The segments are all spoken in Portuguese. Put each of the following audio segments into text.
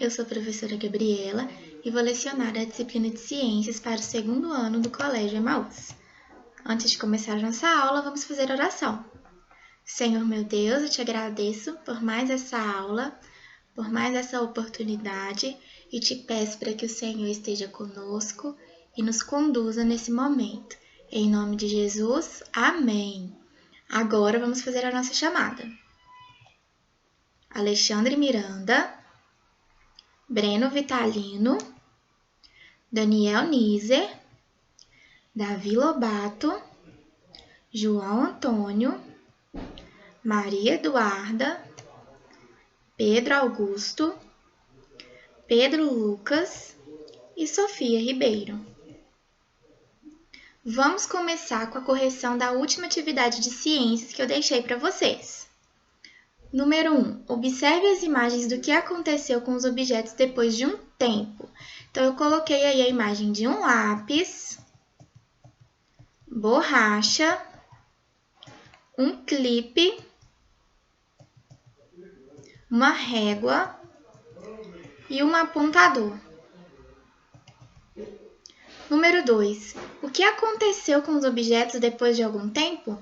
eu sou a professora Gabriela e vou lecionar a disciplina de Ciências para o segundo ano do Colégio Emaús. Antes de começar a nossa aula, vamos fazer oração. Senhor meu Deus, eu te agradeço por mais essa aula, por mais essa oportunidade e te peço para que o Senhor esteja conosco e nos conduza nesse momento. Em nome de Jesus, amém. Agora vamos fazer a nossa chamada. Alexandre Miranda, Breno Vitalino, Daniel Nizer, Davi Lobato, João Antônio, Maria Eduarda, Pedro Augusto, Pedro Lucas e Sofia Ribeiro. Vamos começar com a correção da última atividade de ciências que eu deixei para vocês. Número 1. Observe as imagens do que aconteceu com os objetos depois de um tempo. Então, eu coloquei aí a imagem de um lápis, borracha, um clipe, uma régua e um apontador. Número 2. O que aconteceu com os objetos depois de algum tempo?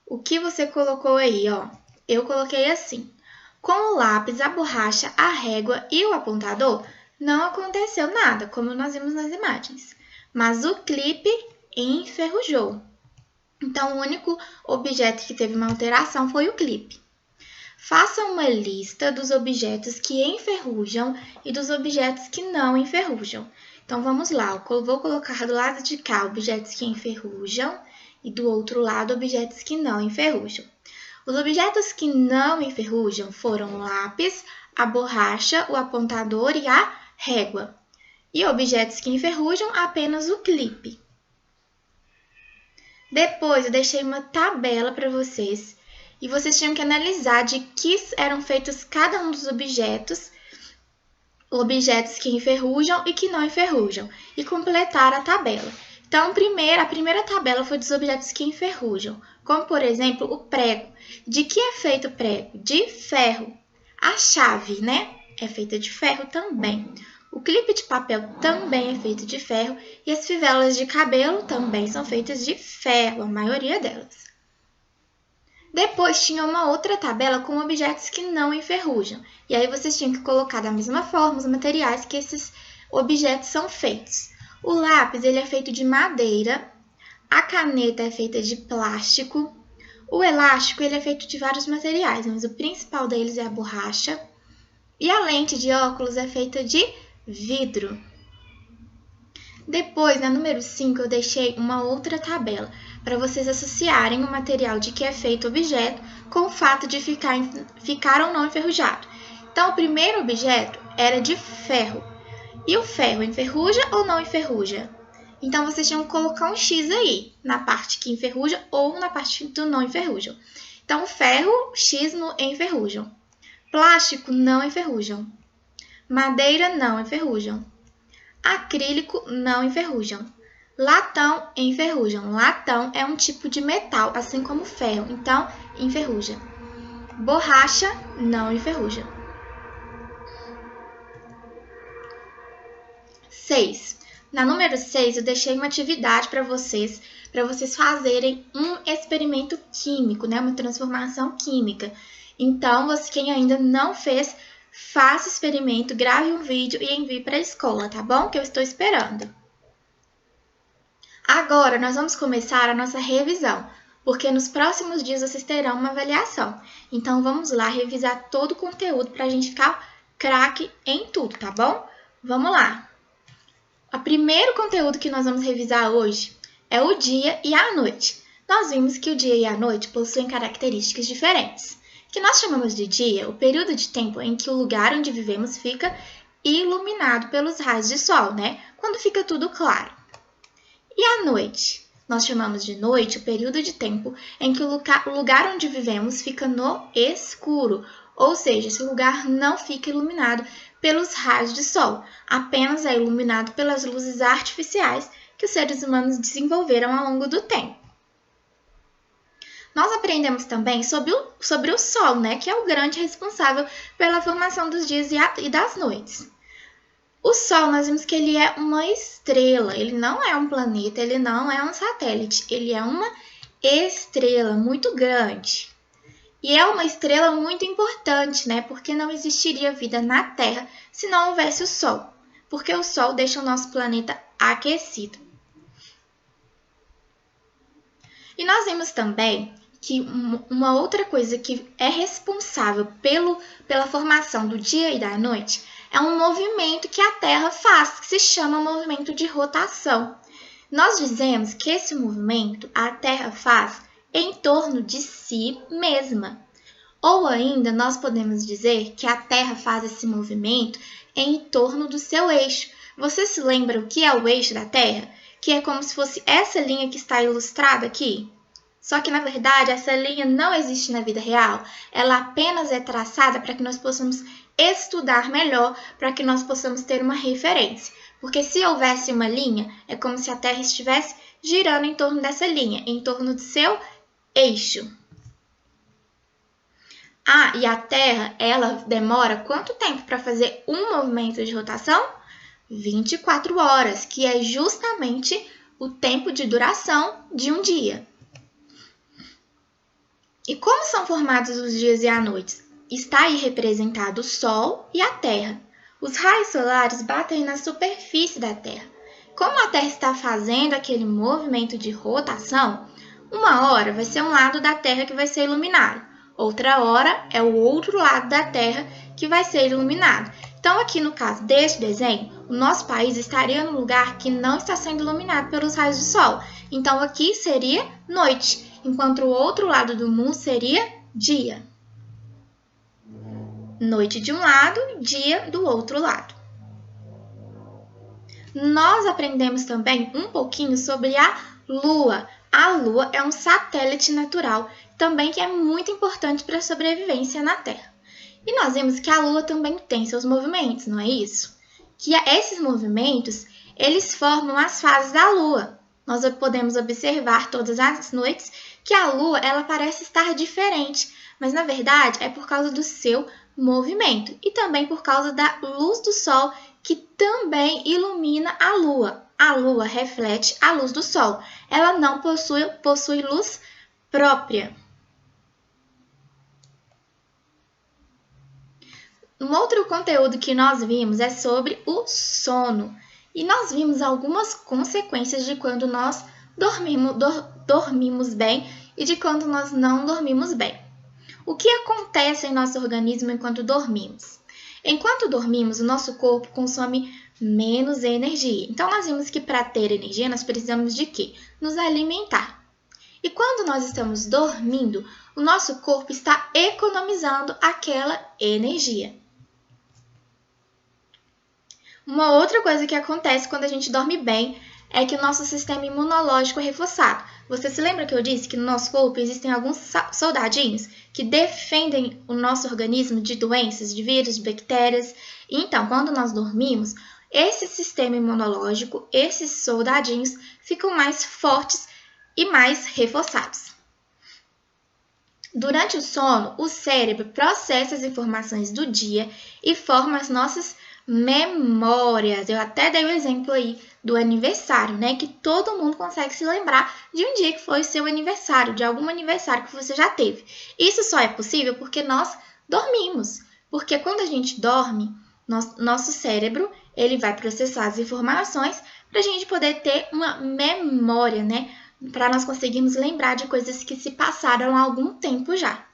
O que você colocou aí, ó? Eu coloquei assim. Com o lápis, a borracha, a régua e o apontador, não aconteceu nada, como nós vimos nas imagens. Mas o clipe enferrujou. Então, o único objeto que teve uma alteração foi o clipe. Faça uma lista dos objetos que enferrujam e dos objetos que não enferrujam. Então, vamos lá. Eu vou colocar do lado de cá objetos que enferrujam e do outro lado objetos que não enferrujam. Os objetos que não enferrujam foram o lápis, a borracha, o apontador e a régua. E objetos que enferrujam, apenas o clipe. Depois, eu deixei uma tabela para vocês e vocês tinham que analisar de que eram feitos cada um dos objetos que enferrujam e que não enferrujam, e completar a tabela. Então, a primeira tabela foi dos objetos que enferrujam, como, por exemplo, o prego. De que é feito o prego? De ferro. A chave, né? É feita de ferro também. O clipe de papel também é feito de ferro e as fivelas de cabelo também são feitas de ferro, a maioria delas. Depois tinha uma outra tabela com objetos que não enferrujam. E aí vocês tinham que colocar da mesma forma os materiais que esses objetos são feitos. O lápis ele é feito de madeira, a caneta é feita de plástico, o elástico ele é feito de vários materiais, mas o principal deles é a borracha. E a lente de óculos é feita de vidro. Depois, na número 5, eu deixei uma outra tabela para vocês associarem o material de que é feito o objeto com o fato de ficar ou não enferrujado. Então, o primeiro objeto era de ferro. E o ferro enferruja ou não enferruja? Então, vocês tinham que colocar um X aí, na parte que enferruja ou na parte do não enferrujam. Então, ferro, X no enferrujam. Plástico, não enferrujam. Madeira, não enferrujam. Acrílico, não enferrujam. Latão, enferrujam. Latão é um tipo de metal, assim como ferro, então enferruja. Borracha, não enferruja. 6. Na número 6, eu deixei uma atividade para vocês fazerem um experimento químico, né? Uma transformação química. Então, quem ainda não fez, faça o experimento, grave um vídeo e envie para a escola, tá bom? Que eu estou esperando. Agora, nós vamos começar a nossa revisão, porque nos próximos dias vocês terão uma avaliação. Então, vamos lá revisar todo o conteúdo para a gente ficar craque em tudo, tá bom? Vamos lá! O primeiro conteúdo que nós vamos revisar hoje é o dia e a noite. Nós vimos que o dia e a noite possuem características diferentes. Que nós chamamos de dia o período de tempo em que o lugar onde vivemos fica iluminado pelos raios de sol, né? Quando fica tudo claro. E a noite? Nós chamamos de noite o período de tempo em que o lugar onde vivemos fica no escuro, ou seja, esse lugar não fica iluminado pelos raios de sol, apenas é iluminado pelas luzes artificiais que os seres humanos desenvolveram ao longo do tempo. Nós aprendemos também sobre o Sol, né, que é o grande responsável pela formação dos dias e das noites. O Sol, nós vimos que ele é uma estrela, ele não é um planeta, ele não é um satélite, ele é uma estrela muito grande. E é uma estrela muito importante, né? Porque não existiria vida na Terra se não houvesse o Sol. Porque o Sol deixa o nosso planeta aquecido. E nós vimos também que uma outra coisa que é responsável pela formação do dia e da noite é um movimento que a Terra faz, que se chama movimento de rotação. Nós dizemos que esse movimento a Terra faz em torno de si mesma. Ou ainda, nós podemos dizer que a Terra faz esse movimento em torno do seu eixo. Você se lembra o que é o eixo da Terra? Que é como se fosse essa linha que está ilustrada aqui? Só que, na verdade, essa linha não existe na vida real. Ela apenas é traçada para que nós possamos estudar melhor, para que nós possamos ter uma referência. Porque se houvesse uma linha, é como se a Terra estivesse girando em torno dessa linha, em torno do seu eixo. Ah, e a Terra, ela demora quanto tempo para fazer um movimento de rotação? 24 horas, que é justamente o tempo de duração de um dia. E como são formados os dias e as noites? Está aí representado o Sol e a Terra. Os raios solares batem na superfície da Terra. Como a Terra está fazendo aquele movimento de rotação, uma hora vai ser um lado da Terra que vai ser iluminado, outra hora é o outro lado da Terra que vai ser iluminado. Então, aqui no caso deste desenho, o nosso país estaria no lugar que não está sendo iluminado pelos raios do Sol. Então, aqui seria noite, enquanto o outro lado do mundo seria dia. Noite de um lado, dia do outro lado. Nós aprendemos também um pouquinho sobre a Lua. A Lua é um satélite natural, também que é muito importante para a sobrevivência na Terra. E nós vimos que a Lua também tem seus movimentos, não é isso? Que esses movimentos, eles formam as fases da Lua. Nós podemos observar todas as noites que a Lua ela parece estar diferente, mas na verdade é por causa do seu movimento e também por causa da luz do Sol que também ilumina a Lua. A Lua reflete a luz do Sol. Ela não possui luz própria. Um outro conteúdo que nós vimos é sobre o sono. E nós vimos algumas consequências de quando nós dormimos bem e de quando nós não dormimos bem. O que acontece em nosso organismo enquanto dormimos? Enquanto dormimos, o nosso corpo consome menos energia. Então, nós vimos que para ter energia, nós precisamos de quê? Nos alimentar. E quando nós estamos dormindo, o nosso corpo está economizando aquela energia. Uma outra coisa que acontece quando a gente dorme bem é que o nosso sistema imunológico é reforçado. Você se lembra que eu disse que no nosso corpo existem alguns soldadinhos que defendem o nosso organismo de doenças, de vírus, de bactérias? Então, quando nós dormimos, esse sistema imunológico, esses soldadinhos, ficam mais fortes e mais reforçados. Durante o sono, o cérebro processa as informações do dia e forma as nossas memórias. Eu até dei o exemplo aí do aniversário, né? Que todo mundo consegue se lembrar de um dia que foi seu aniversário, de algum aniversário que você já teve. Isso só é possível porque nós dormimos. Porque quando a gente dorme, nosso cérebro ele vai processar as informações para a gente poder ter uma memória, né? Para nós conseguirmos lembrar de coisas que se passaram há algum tempo já.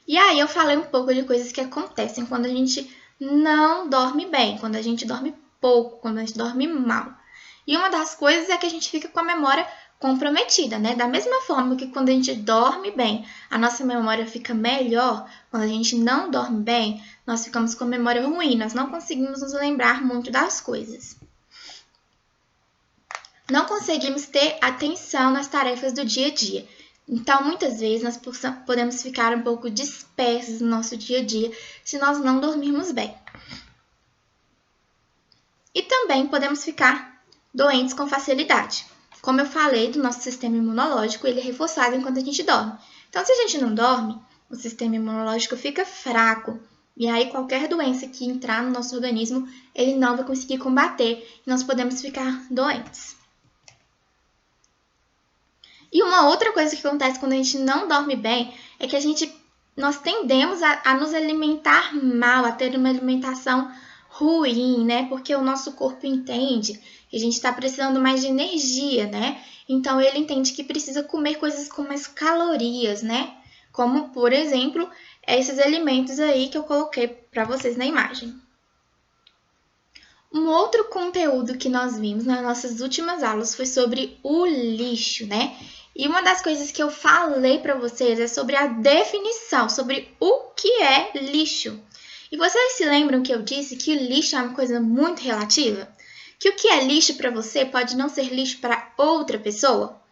E aí eu falei um pouco de coisas que acontecem quando a gente não dorme bem, quando a gente dorme pouco, quando a gente dorme mal. E uma das coisas é que a gente fica com a memória comprometida, né? Da mesma forma que quando a gente dorme bem, a nossa memória fica melhor, quando a gente não dorme bem, nós ficamos com a memória ruim, nós não conseguimos nos lembrar muito das coisas. Não conseguimos ter atenção nas tarefas do dia a dia. Então, muitas vezes, nós podemos ficar um pouco dispersos no nosso dia a dia se nós não dormirmos bem. E também podemos ficar doentes com facilidade. Como eu falei, do nosso sistema imunológico, ele é reforçado enquanto a gente dorme. Então, se a gente não dorme, o sistema imunológico fica fraco. E aí, qualquer doença que entrar no nosso organismo, ele não vai conseguir combater e nós podemos ficar doentes. E uma outra coisa que acontece quando a gente não dorme bem é que nós tendemos a nos alimentar mal, a ter uma alimentação ruim, né? Porque o nosso corpo entende que a gente está precisando mais de energia, né? Então, ele entende que precisa comer coisas com mais calorias, né? Como, por exemplo, esses alimentos aí que eu coloquei para vocês na imagem. Um outro conteúdo que nós vimos nas nossas últimas aulas foi sobre o lixo, né? E uma das coisas que eu falei para vocês é sobre a definição, sobre o que é lixo. E vocês se lembram que eu disse que o lixo é uma coisa muito relativa? Que o que é lixo para você pode não ser lixo para outra pessoa?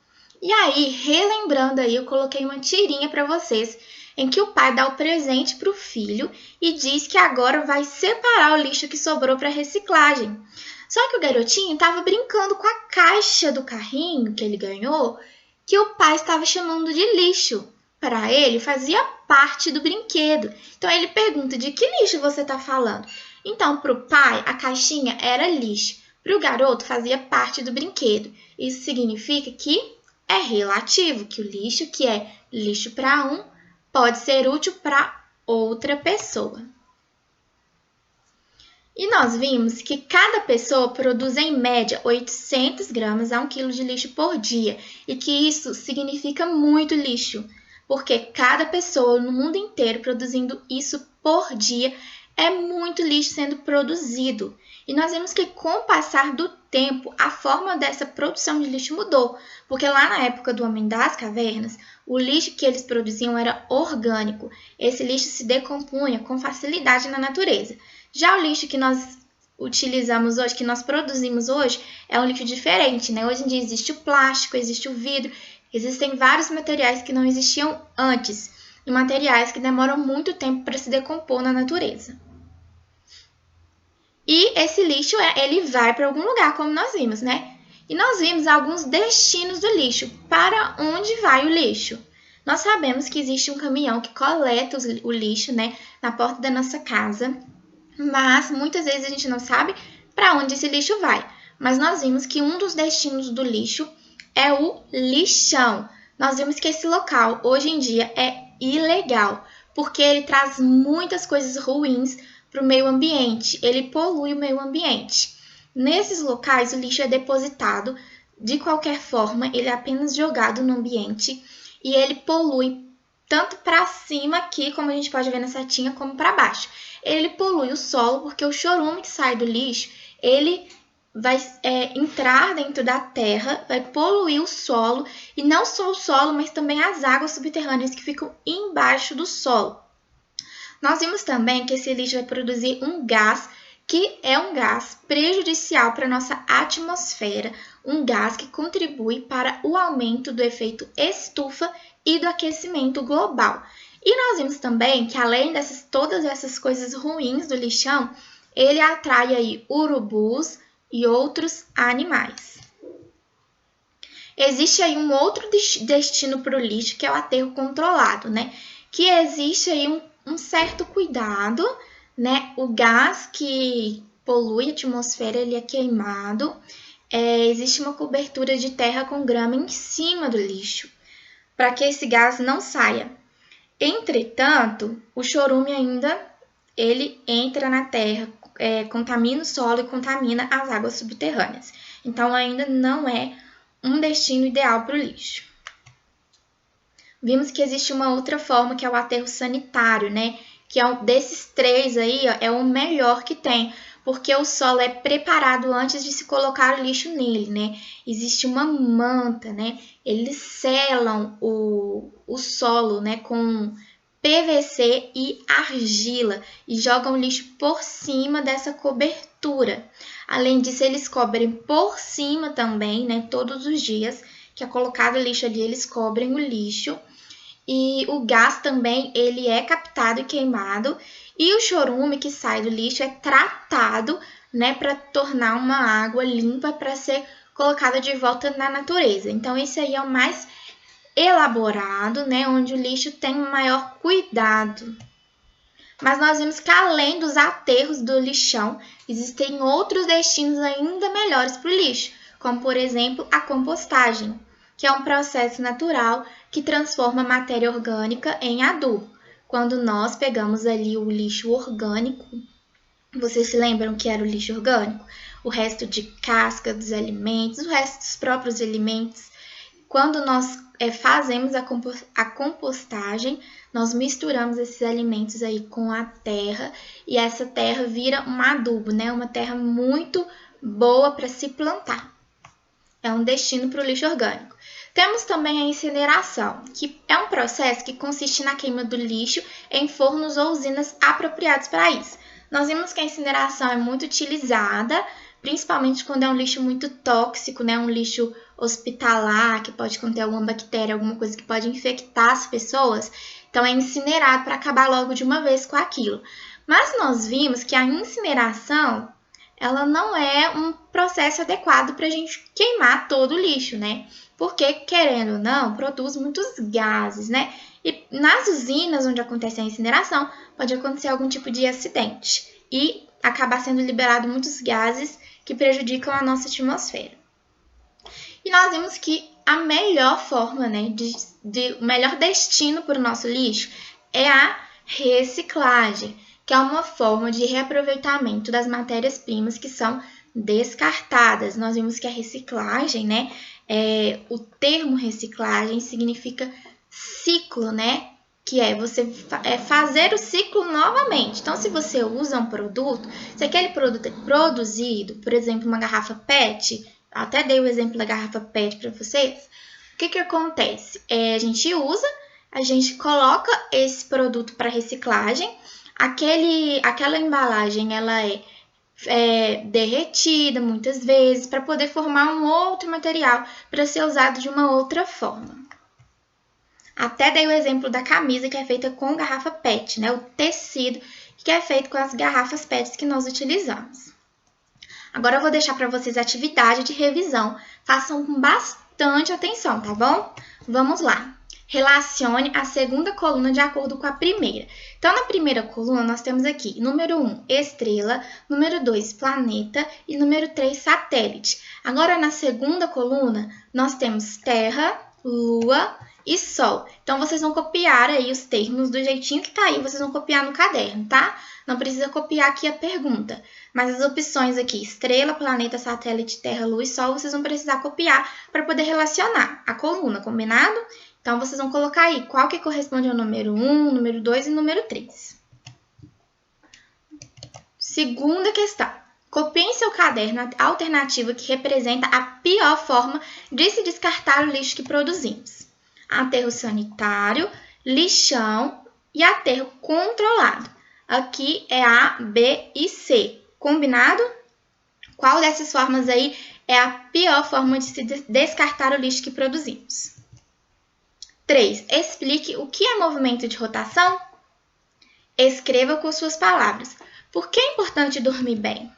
E aí, relembrando aí, eu coloquei uma tirinha para vocês em que o pai dá o presente para o filho e diz que agora vai separar o lixo que sobrou para reciclagem. Só que o garotinho estava brincando com a caixa do carrinho que ele ganhou, que o pai estava chamando de lixo. Para ele, fazia parte do brinquedo. Então, ele pergunta, de que lixo você está falando? Então, para o pai, a caixinha era lixo. Para o garoto, fazia parte do brinquedo. Isso significa que é relativo, que o lixo que é lixo para um pode ser útil para outra pessoa. E nós vimos que cada pessoa produz em média 800 gramas a 1 quilo de lixo por dia e que isso significa muito lixo, porque cada pessoa no mundo inteiro produzindo isso por dia é muito lixo sendo produzido. E nós vimos que com o passar do tempo, a forma dessa produção de lixo mudou, porque lá na época do Homem das Cavernas, o lixo que eles produziam era orgânico. Esse lixo se decompunha com facilidade na natureza. Já o lixo que nós utilizamos hoje, que nós produzimos hoje, é um lixo diferente, né? Hoje em dia existe o plástico, existe o vidro, existem vários materiais que não existiam antes, e materiais que demoram muito tempo para se decompor na natureza. E esse lixo, ele vai para algum lugar, como nós vimos, né? E nós vimos alguns destinos do lixo. Para onde vai o lixo? Nós sabemos que existe um caminhão que coleta o lixo, né, na porta da nossa casa, mas muitas vezes a gente não sabe para onde esse lixo vai. Mas nós vimos que um dos destinos do lixo é o lixão. Nós vimos que esse local, hoje em dia, é ilegal, porque ele traz muitas coisas ruins para o meio ambiente, ele polui o meio ambiente. Nesses locais, o lixo é depositado de qualquer forma, ele é apenas jogado no ambiente e ele polui tanto para cima aqui, como a gente pode ver na setinha, como para baixo. Ele polui o solo porque o chorume que sai do lixo, ele vai entrar dentro da terra, vai poluir o solo, e não só o solo, mas também as águas subterrâneas que ficam embaixo do solo. Nós vimos também que esse lixo vai produzir um gás que é um gás prejudicial para a nossa atmosfera, um gás que contribui para o aumento do efeito estufa e do aquecimento global. E nós vimos também que além dessas todas essas coisas ruins do lixão, ele atrai aí urubus e outros animais. Existe aí um outro destino para o lixo, que é o aterro controlado, né? Que existe aí um certo cuidado, né? O gás que polui a atmosfera, ele é queimado. Existe uma cobertura de terra com grama em cima do lixo, para que esse gás não saia. Entretanto, o chorume ainda ele entra na terra, contamina o solo e contamina as águas subterrâneas. Então, ainda não é um destino ideal para o lixo. Vimos que existe uma outra forma, que é o aterro sanitário, né? Que é desses três aí, ó, é o melhor que tem, porque o solo é preparado antes de se colocar o lixo nele, né? Existe uma manta, né? Eles selam o solo, né, com PVC e argila e jogam o lixo por cima dessa cobertura. Além disso, eles cobrem por cima também, né, todos os dias que é colocado o lixo ali, eles cobrem o lixo. E o gás também, ele é captado e queimado. E o chorume que sai do lixo é tratado, né, para tornar uma água limpa para ser colocado de volta na natureza. Então, esse aí é o mais elaborado, né, onde o lixo tem um maior cuidado. Mas nós vimos que além dos aterros do lixão, existem outros destinos ainda melhores para o lixo, como por exemplo a compostagem, que é um processo natural que transforma a matéria orgânica em adubo. Quando nós pegamos ali o lixo orgânico, vocês se lembram que era o lixo orgânico? O resto de casca dos alimentos, o resto dos próprios alimentos. Quando nós fazemos a compostagem, nós misturamos esses alimentos aí com a terra e essa terra vira um adubo, né? Uma terra muito boa para se plantar. É um destino para o lixo orgânico. Temos também a incineração, que é um processo que consiste na queima do lixo em fornos ou usinas apropriados para isso. Nós vimos que a incineração é muito utilizada, principalmente quando é um lixo muito tóxico, né? Um lixo hospitalar, que pode conter alguma bactéria, alguma coisa que pode infectar as pessoas. Então, é incinerado para acabar logo de uma vez com aquilo. Mas nós vimos que a incineração, ela não é um processo adequado para a gente queimar todo o lixo, né? Porque, querendo ou não, produz muitos gases, né? E nas usinas onde acontece a incineração, pode acontecer algum tipo de acidente e acabar sendo liberado muitos gases que prejudicam a nossa atmosfera. E nós vimos que a melhor forma, né, o melhor destino para o nosso lixo é a reciclagem, que é uma forma de reaproveitamento das matérias-primas que são descartadas. Nós vimos que a reciclagem, né, o termo reciclagem significa ciclo, né, que é você fazer o ciclo novamente. Então, se você usa um produto, se aquele produto é produzido, por exemplo, uma garrafa PET, até dei o exemplo da garrafa PET para vocês, o que acontece? A gente usa, a gente coloca esse produto para reciclagem, aquela embalagem ela é derretida muitas vezes para poder formar um outro material para ser usado de uma outra forma. Até dei o exemplo da camisa que é feita com garrafa PET, né? O tecido que é feito com as garrafas PET que nós utilizamos. Agora eu vou deixar para vocês a atividade de revisão. Façam com bastante atenção, tá bom? Vamos lá. Relacione a segunda coluna de acordo com a primeira. Então, na primeira coluna, nós temos aqui número 1, estrela, número 2, planeta e número 3, satélite. Agora, na segunda coluna, nós temos terra, lua e sol. Então, vocês vão copiar aí os termos do jeitinho que tá aí, vocês vão copiar no caderno, tá? Não precisa copiar aqui a pergunta, mas as opções aqui, estrela, planeta, satélite, terra, lua e sol, vocês vão precisar copiar para poder relacionar a coluna, combinado? Então, vocês vão colocar aí qual que corresponde ao número 1, número 2 e número 3. Segunda questão. Copie em seu caderno a alternativa que representa a pior forma de se descartar o lixo que produzimos. Aterro sanitário, lixão e aterro controlado. Aqui é A, B e C. Combinado? Qual dessas formas aí é a pior forma de se descartar o lixo que produzimos? 3. Explique o que é movimento de rotação. Escreva com suas palavras. Por que é importante dormir bem?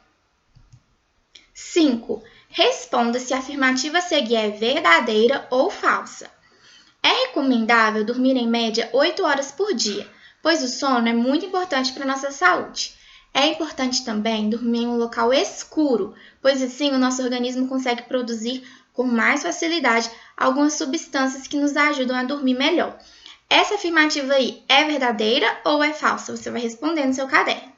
5. Responda se a afirmativa a seguir é verdadeira ou falsa. É recomendável dormir em média 8 horas por dia, pois o sono é muito importante para a nossa saúde. É importante também dormir em um local escuro, pois assim o nosso organismo consegue produzir com mais facilidade algumas substâncias que nos ajudam a dormir melhor. Essa afirmativa aí é verdadeira ou é falsa? Você vai responder no seu caderno.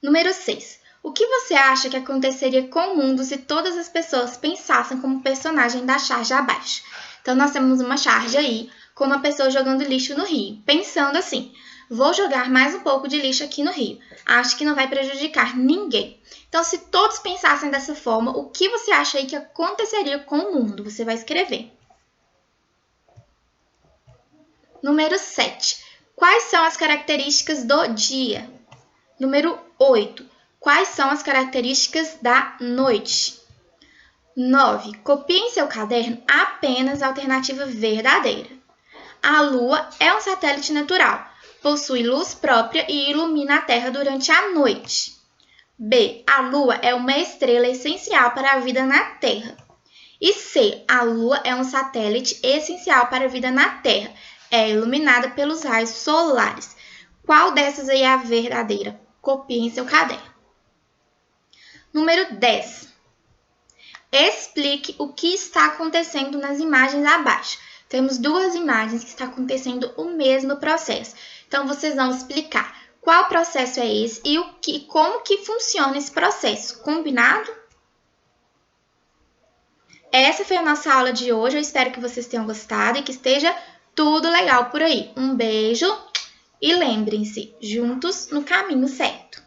Número 6. O que você acha que aconteceria com o mundo se todas as pessoas pensassem como personagem da charge abaixo? Então, nós temos uma charge aí com uma pessoa jogando lixo no rio, pensando assim: vou jogar mais um pouco de lixo aqui no rio. Acho que não vai prejudicar ninguém. Então, se todos pensassem dessa forma, o que você acha aí que aconteceria com o mundo? Você vai escrever. Número 7. Quais são as características do dia? Número 8. Quais são as características da noite? 9. Copie em seu caderno apenas a alternativa verdadeira. A Lua é um satélite natural. Possui luz própria e ilumina a Terra durante a noite. B. A Lua é uma estrela essencial para a vida na Terra. E C. A Lua é um satélite essencial para a vida na Terra. É iluminada pelos raios solares. Qual dessas aí é a verdadeira? Copie em seu caderno. Número 10. Explique o que está acontecendo nas imagens abaixo. Temos duas imagens que está acontecendo o mesmo processo. Então, vocês vão explicar qual processo é esse e como que funciona esse processo. Combinado? Essa foi a nossa aula de hoje. Eu espero que vocês tenham gostado e que esteja tudo legal por aí. Um beijo e lembrem-se, juntos no caminho certo.